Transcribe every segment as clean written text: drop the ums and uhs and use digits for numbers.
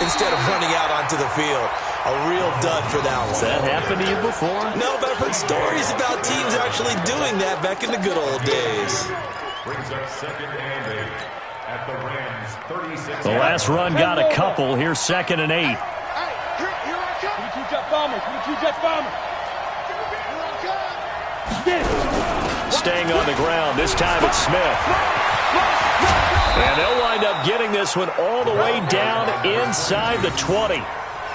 instead of running out onto the field. A real dud for that one. Has that happened to you before? No, but I've heard stories about teams actually doing that back in the good old days. Brings up second and 8 at the Rams 36. The last run got a couple. Here's 2nd and 8. Here I come. Give me 2 jet bombers. Give me 2 jet bombers. Staying on the ground. This time it's Smith. And they'll wind up getting this one all the way down inside the 20.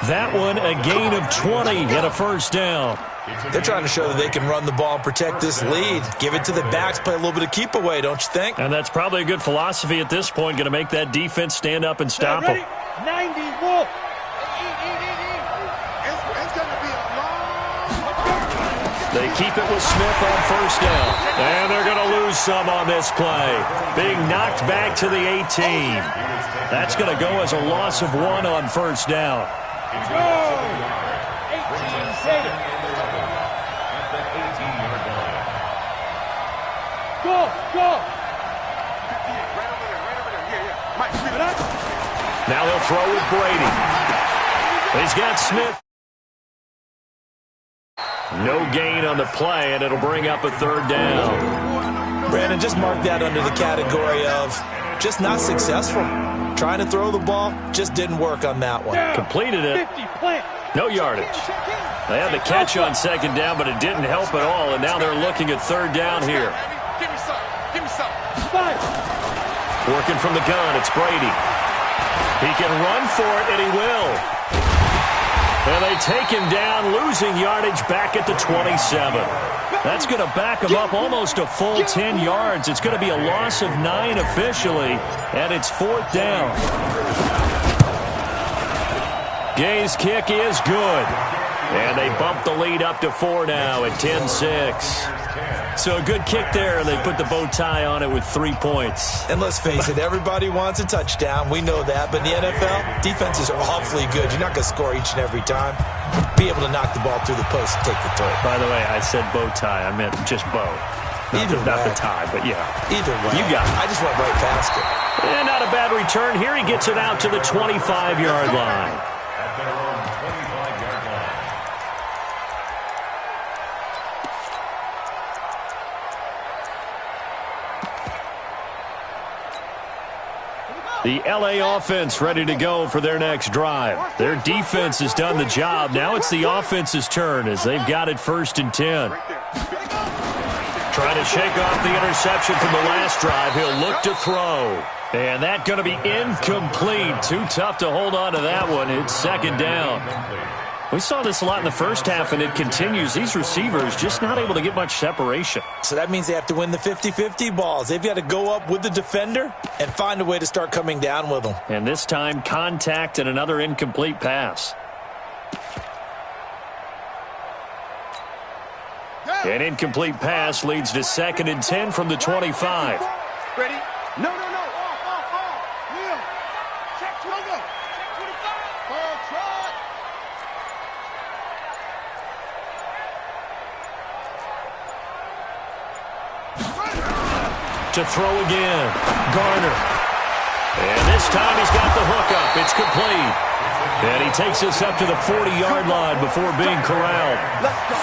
That one a gain of 20 and a first down. They're trying to show that they can run the ball and protect this lead. Give it to the backs, play a little bit of keep away, don't you think? And that's probably a good philosophy at this point. Going to make that defense stand up and stop them. 90 wolf. They keep it with Smith on first down. And they're going to lose some on this play. Being knocked back to the 18. That's going to go as a loss of 1 on first down. Go! 18 safe. At the 18-yard line. Go, go. Now they'll throw with Brady. He's got Smith. No gain on the play, and it'll bring up a 3rd down. Brandon, just mark that under the category of just not successful. Trying to throw the ball, just didn't work on that one. Completed it. No yardage. They had the catch on 2nd down, but it didn't help at all, and now they're looking at 3rd down here. Give me some. Give me some. Working from the gun, it's Brady. He can run for it, and he will. And they take him down, losing yardage back at the 27. That's going to back him up almost a full 10 yards. It's going to be a loss of 9 officially, and it's 4th down. Gay's kick is good. And they bump the lead up to 4 now at 10-6. So a good kick there, and they put the bow tie on it with 3 points. And let's face it, everybody wants a touchdown. We know that. But in the NFL, defenses are awfully good. You're not going to score each and every time. Be able to knock the ball through the post and take the throw. By the way, I said bow tie. I meant just bow. Not the tie, but yeah. Either way. You got it. I just went right past it. And not a bad return. Here he gets it out to the 25-yard line. At their own 25-yard line. The LA offense ready to go for their next drive. Their defense has done the job. Now it's the offense's turn as they've got it 1st and 10. Trying to shake off the interception from the last drive. He'll look to throw. And that's going to be incomplete. Too tough to hold on to that one. It's 2nd down. We saw this a lot in the first half, and it continues. These receivers just not able to get much separation. So that means they have to win the 50-50 balls. They've got to go up with the defender and find a way to start coming down with them. And this time, contact and another incomplete pass. An incomplete pass leads to 2nd and 10 from the 25. Ready? No. Neil. Check 20. Check 25. Ball trot. To throw again. Garner. And this time he's got the hookup. It's complete. And he takes us up to the 40-yard line before being corralled.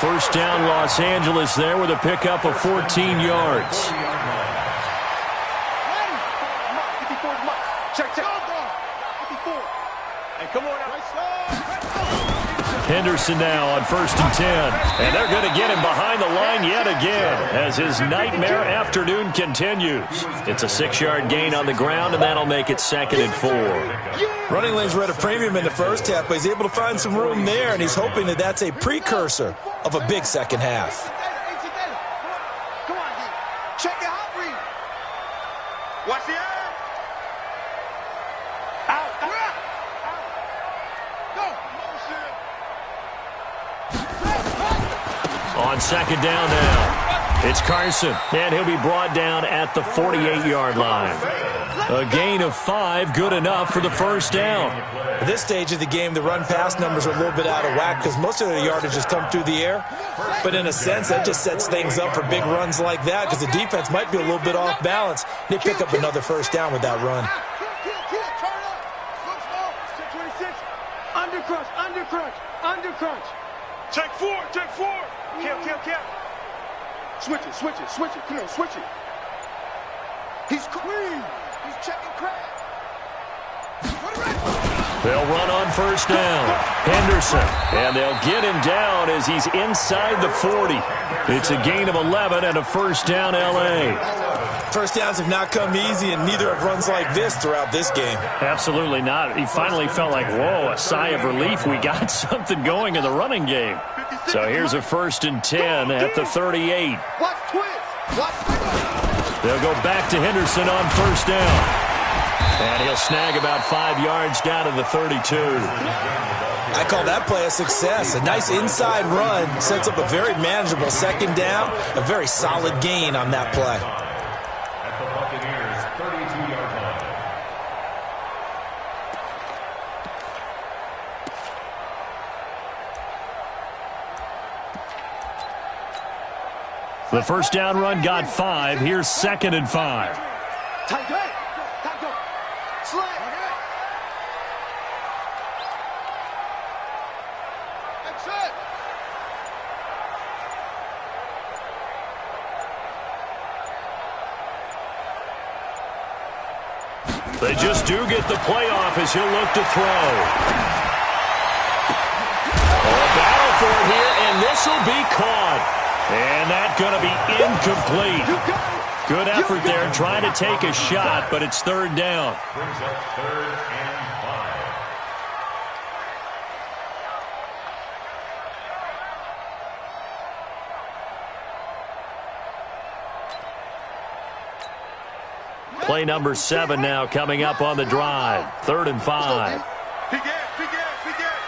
1st down Los Angeles there with a pickup of 14 yards. Henderson now on 1st and 10. And they're going to get him behind the line yet again as his nightmare afternoon continues. It's a 6-yard gain on the ground, and that'll make it 2nd and 4. Running lanes were at a premium in the first half, but he's able to find some room there, and he's hoping that that's a precursor of a big second half. Come on, D. Check it out, read. Watch the air. Out. Go. On 2nd down now, it's Carson, and he'll be brought down at the 48-yard line. A gain of 5, good enough for the 1st down. At this stage of the game, the run-pass numbers are a little bit out of whack because most of the yardage has come through the air. But in a sense, that just sets things up for big runs like that because the defense might be a little bit off balance. They pick up another 1st down with that run. Under crunch, under crunch, under crunch. Take four, take four. Kill, kill, kill. Switch it, switch it, switch it. Come on, switch it. He's clean. He's checking crab. They'll run on first down. Henderson. And they'll get him down as he's inside the 40. It's a gain of 11 and a first down, L.A. First downs have not come easy, and neither have runs like this throughout this game. Absolutely not. He finally felt like, whoa, a sigh of relief. We got something going in the running game. So here's a 1st and 10 at the 38. Watch twist. Watch twist. They'll go back to Henderson on first down. And he'll snag about 5 yards down to the 32. I call that play a success. A nice inside run sets up a very manageable second down. A very solid gain on that play. At the Buccaneers' 32-yard line. The first down run got 5. Here's 2nd and 5. Tight go. Tight go. Slam. That's it. They just do get the playoff as he'll look to throw. A battle for it here, and this will be caught. And that's going to be incomplete. Good effort there trying to take a shot, but it's 3rd down. Brings up 3rd and 5. Play number 7 now coming up on the drive. 3rd and 5. Big ass, big ass, big ass.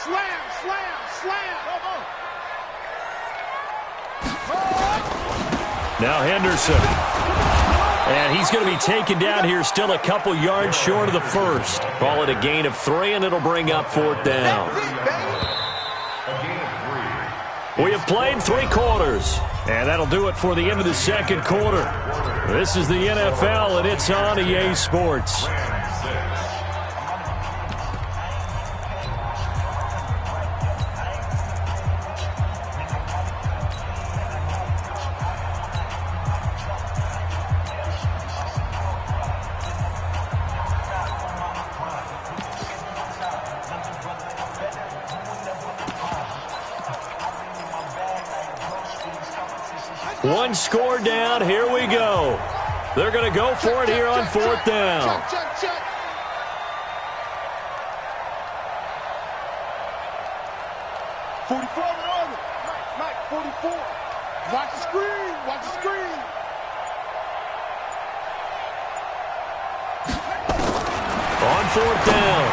Slam, slam, slam. Now Henderson. And he's going to be taken down here still a couple yards short of the first. Call it a gain of 3, and it'll bring up 4th down. We have played 3 quarters. And that'll do it for the end of the 2nd quarter. This is the NFL, and it's on EA Sports. One score down. Here we go. They're going to go for it here on 4th down. Check, check. Mike, 44. Watch the screen. Watch the screen. On 4th down.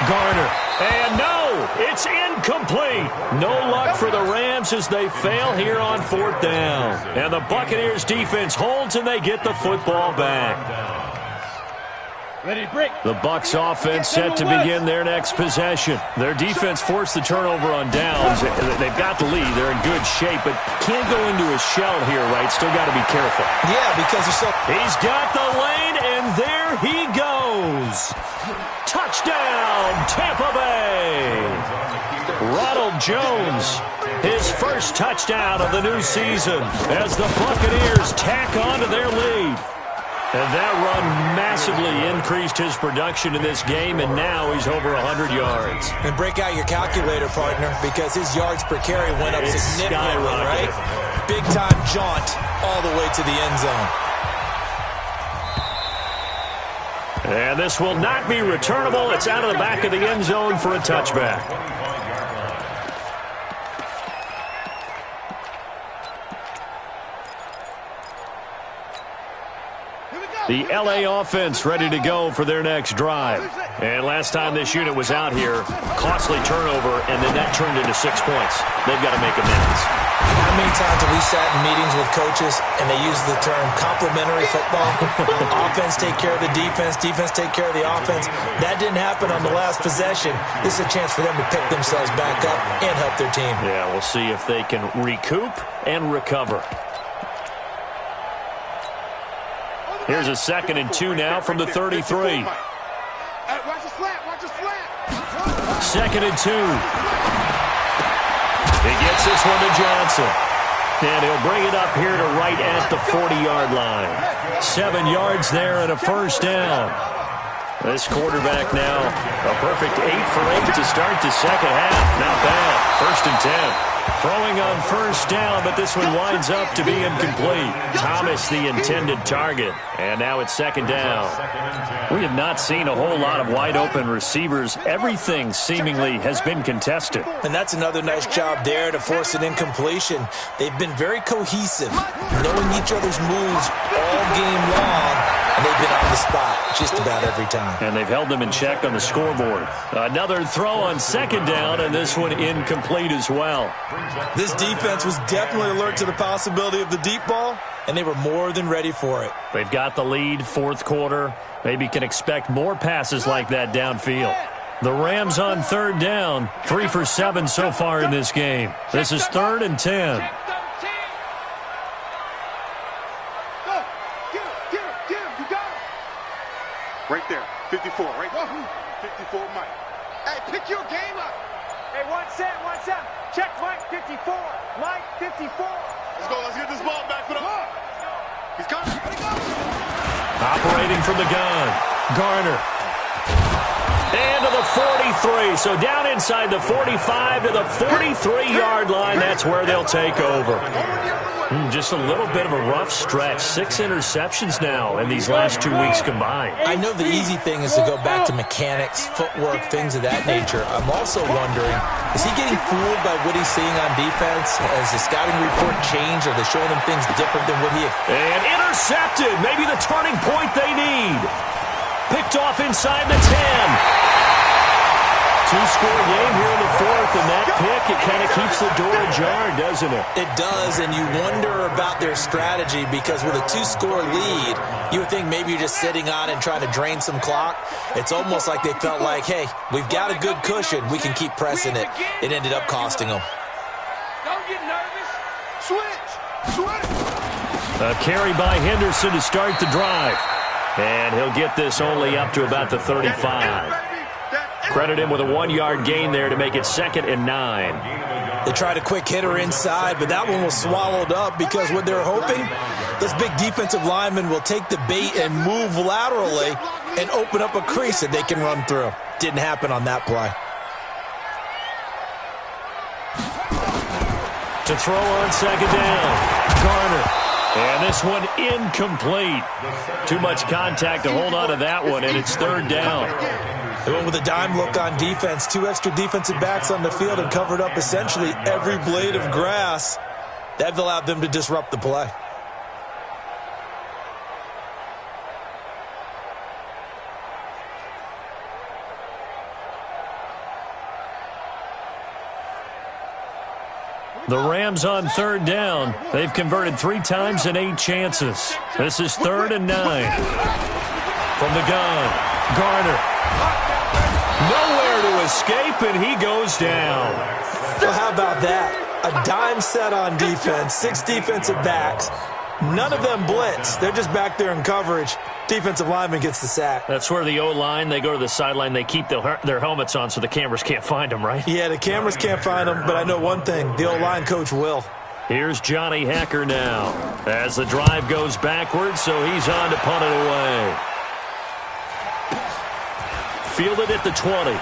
Garner. And no, it's incomplete. No luck for the Rams as they fail here on 4th down. And the Buccaneers defense holds and they get the football back. The Bucs offense set to begin their next possession. Their defense forced the turnover on downs. They've got the lead. They're in good shape, but can't go into a shell here, right? Still got to be careful. Yeah, because He's got the lane, and there he goes. Touchdown, Tampa Bay. Ronald Jones, his first touchdown of the new season as the Buccaneers tack on to their lead. And that run massively increased his production in this game, and now he's over 100 yards. And break out your calculator, partner, because his yards per carry went up significantly, right? Big-time jaunt all the way to the end zone. And this will not be returnable. It's out of the back of the end zone for a touchback. The LA offense ready to go for their next drive. And last time this unit was out here, costly turnover, and then that turned into 6 points. They've got to make amends. How many times have we sat in meetings with coaches and they use the term complementary football? Offense take care of the defense, defense take care of the offense. That didn't happen on the last possession. This is a chance for them to pick themselves back up and help their team. Yeah, we'll see if they can recoup and recover. Here's a 2nd and 2 now from the 33. At Watch the slant. Watch the slant. 2nd and 2. He gets this one to Johnson. And he'll bring it up here to right at the 40-yard line. 7 yards there and a first down. This quarterback now, a perfect 8 for 8 to start the second half. Not bad. 1st and 10. Throwing on first down, but this one winds up to be incomplete. Thomas, the intended target. And now it's 2nd down. We have not seen a whole lot of wide-open receivers. Everything seemingly has been contested. And that's another nice job there to force an incompletion. They've been very cohesive, knowing each other's moves all game long, and they've been on the spot just about every time. And they've held them in check on the scoreboard. Another throw on 2nd down, and this one incomplete as well. This defense was definitely alert to the possibility of the deep ball, and they were more than ready for it. They've got the lead, 4th quarter. Maybe can expect more passes like that downfield. The Rams on 3rd down, 3 for 7 so far in this game. This is 3rd and 10. Right there, 54, right there. 54, Mike. Hey, pick your game up. Hey, 1 set. Check Mike 54. Mike 54. Let's go, let's get this ball back for the hard. He's coming. Operating from the gun, Garner. And to the 43. So down inside the 45 to the 43-yard line. That's where they'll take over. Just a little bit of a rough stretch. 6 interceptions now in these last 2 weeks combined. I know the easy thing is to go back to mechanics, footwork, things of that nature. I'm also wondering, is he getting fooled by what he's seeing on defense? Has the scouting report changed? Are they showing him things different than what he... And intercepted. Maybe the turning point they need. Picked off inside the 10. 2-score game here in the 4th, and that pick, it kind of keeps the door ajar, doesn't it? It does, and you wonder about their strategy because with a 2-score lead, you would think maybe you're just sitting on and trying to drain some clock. It's almost like they felt like, hey, we've got a good cushion. We can keep pressing it. It ended up costing them. Don't get nervous. Switch. A carry by Henderson to start the drive. And he'll get this only up to about the 35. Credit him with a 1-yard gain there to make it 2nd and 9. They tried a quick hitter inside, but that one was swallowed up because what they're hoping, this big defensive lineman will take the bait and move laterally and open up a crease that they can run through. Didn't happen on that play. To throw on 2nd down, Garner. And this one incomplete. Too much contact to hold on to that one, and it's 3rd down. They went with a dime look on defense. 2 extra defensive backs on the field and covered up essentially every blade of grass. That allowed them to disrupt the play. The Rams on 3rd down. They've converted 3 times in 8 chances. This is 3rd and 9. From the gun, Garner. Nowhere to escape, and he goes down. Well, how about that? A dime set on defense, 6 defensive backs. None of them blitz. They're just back there in coverage. Defensive lineman gets the sack. That's where the O-line, they go to the sideline, they keep their helmets on so the cameras can't find them, right? Yeah, the cameras can't find them, but I know one thing. The O-line coach will. Here's Johnny Hecker now as the drive goes backwards, so he's on to punt it away. Fielded at the 20.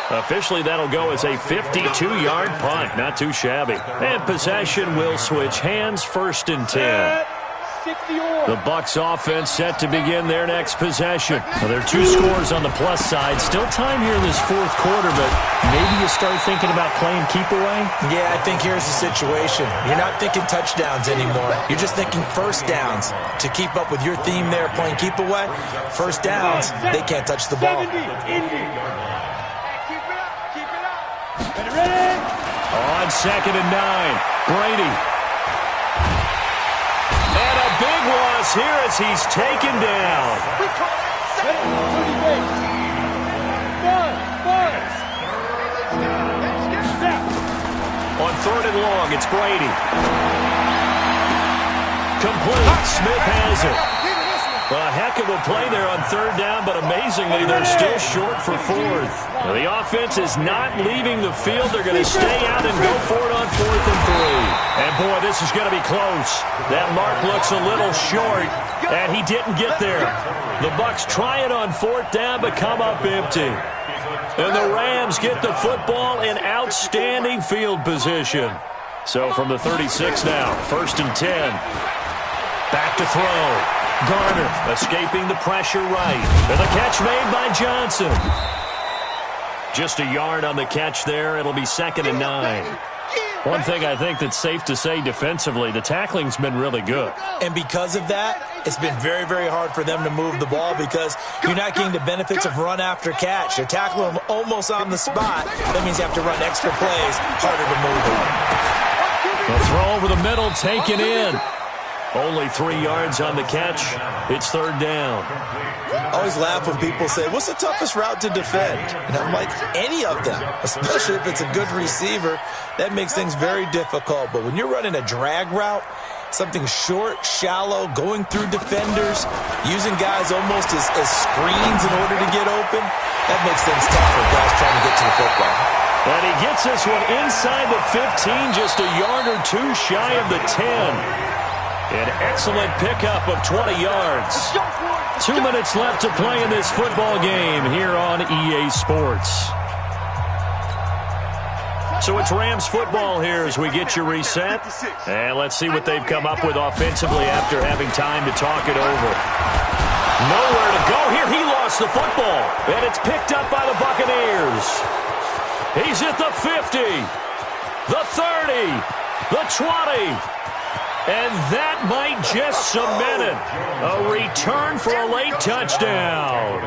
Officially, that'll go as a 52-yard punt. Not too shabby. And possession will switch hands, 1st and 10. The Bucs offense set to begin their next possession. Well, there are 2 scores on the plus side. Still time here in this 4th quarter, but maybe you start thinking about playing keep away? Yeah, I think here's the situation. You're not thinking touchdowns anymore. You're just thinking first downs. To keep up with your theme there, playing keep away, first downs, they can't touch the ball. On 2nd and 9, Brady. And a big loss here as he's taken down. On 3rd and long, it's Brady. Complete. Smith has it. Well, a heck of a play there on third down, but amazingly, they're still short for fourth. Now, the offense is not leaving the field. They're going to stay out and go for it on 4th and 3. And, boy, this is going to be close. That mark looks a little short, and he didn't get there. The Bucs try it on 4th down, but come up empty. And the Rams get the football in outstanding field position. So from the 36 now, 1st and 10. Back to throw. Garner escaping the pressure right. And the catch made by Johnson. Just a yard on the catch there. It'll be 2nd and 9. One thing I think that's safe to say defensively, the tackling's been really good. And because of that, it's been very, very hard for them to move the ball because you're not getting the benefits of run after catch. You're tackling them almost on the spot. That means you have to run extra plays, harder to move them. The throw over the middle, taken in. Only 3 yards on the catch. It's 3rd down. I always laugh when people say, what's the toughest route to defend? And I'm like, any of them, especially if it's a good receiver. That makes things very difficult. But when you're running a drag route, something short, shallow, going through defenders, using guys almost as screens in order to get open, that makes things tough for guys trying to get to the football. And he gets this one inside the 15, just a yard or 2 shy of the 10. An excellent pickup of 20 yards. 2 minutes left to play in this football game here on EA Sports. So it's Rams football here as we get you reset. And let's see what they've come up with offensively after having time to talk it over. Nowhere to go here. He lost the football. And it's picked up by the Buccaneers. He's at the 50, the 30, the 20. And that might just cement it. A return for a late touchdown.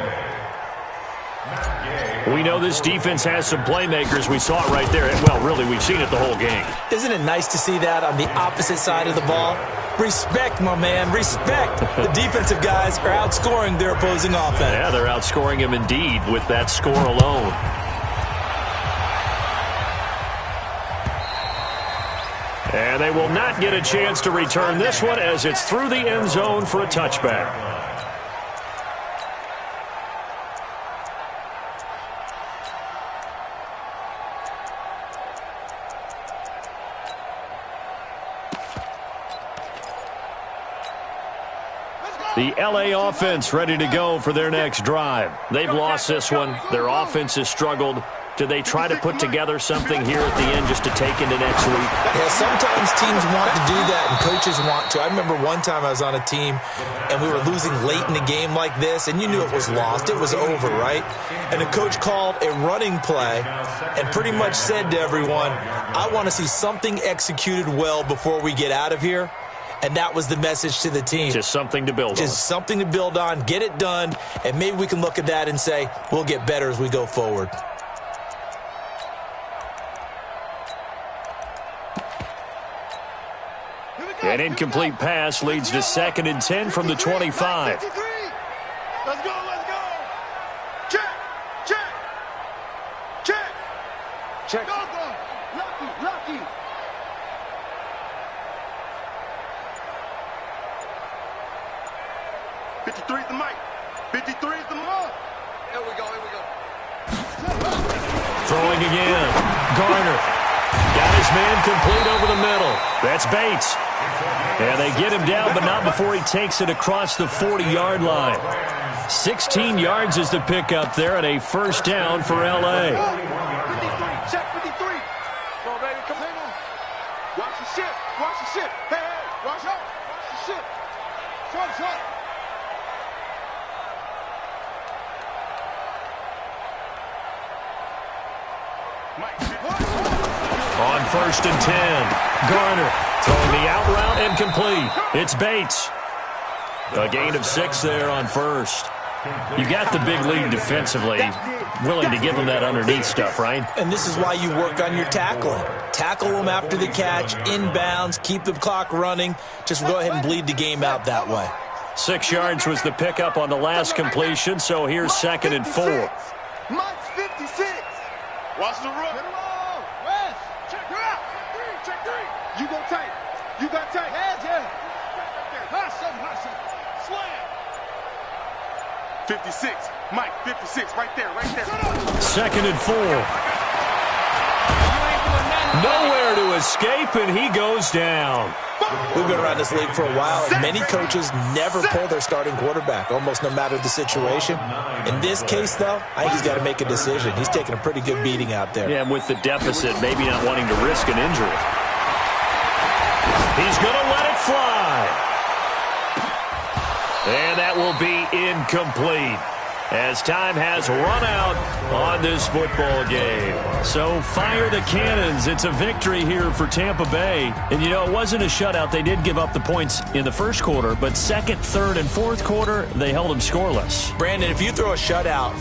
We know this defense has some playmakers. We saw it right there. Well, really, we've seen it the whole game. Isn't it nice to see that on the opposite side of the ball? Respect, my man, respect. The defensive guys are outscoring their opposing offense. Yeah, they're outscoring him indeed with that score alone. And they will not get a chance to return this one as it's through the end zone for a touchback. The LA offense ready to go for their next drive. They've lost this one. Their offense has struggled. Do they try to put together something here at the end just to take into next week? Yeah, sometimes teams want to do that and coaches want to. I remember one time I was on a team and we were losing late in a game like this and you knew it was lost. It was over, right? And the coach called a running play and pretty much said to everyone, I want to see something executed well before we get out of here. And that was the message to the team. Just something to build on. Just something to build on, get it done, and maybe we can look at that and say, we'll get better as we go forward. An incomplete pass leads to 2nd and 10 from the 25. Let's go, let's go. Check, check, check. Check. Go, go. Lucky, lucky. '53 is the mic. 53 is the mark. Here we go, here we go. Throwing again. Garner. Got his man complete over the middle. That's Bates. And they get him down, but not before he takes it across the 40-yard line. 16 yards is the pickup there and a first down for L.A. 53, check 53. Come on, baby, come on. Watch the shit, watch the shit. Hey, hey, watch out, watch the shit. Short. On 1st and 10, Garner throwing the out route and complete. It's Bates. A gain of 6 there on 1st. You got the big lead defensively. Willing to give them that underneath stuff, right? And this is why you work on your tackling. Tackle them after the catch, inbounds, keep the clock running. Just go ahead and bleed the game out that way. 6 yards was the pickup on the last completion, so here's 2nd and 4. Mike's 56. Watch the run. Get him on. West. Check her out. Check 3. You got tight. You got tight. Yeah. Hustle. Slam. 56. Mike, 56. Right there, right there. 2nd and 4. Nowhere to escape, and he goes down. We've been around this league for a while, and many coaches never pull their starting quarterback, almost no matter the situation. In this case, though, I think he's got to make a decision. He's taking a pretty good beating out there. Yeah, with the deficit, maybe not wanting to risk an injury. He's going to let it fly. And that will be incomplete, as time has run out on this football game. So fire the cannons. It's a victory here for Tampa Bay. And, you know, it wasn't a shutout. They did give up the points in the first quarter, but second, third, and fourth quarter, they held them scoreless. Brandon, if you throw a shutout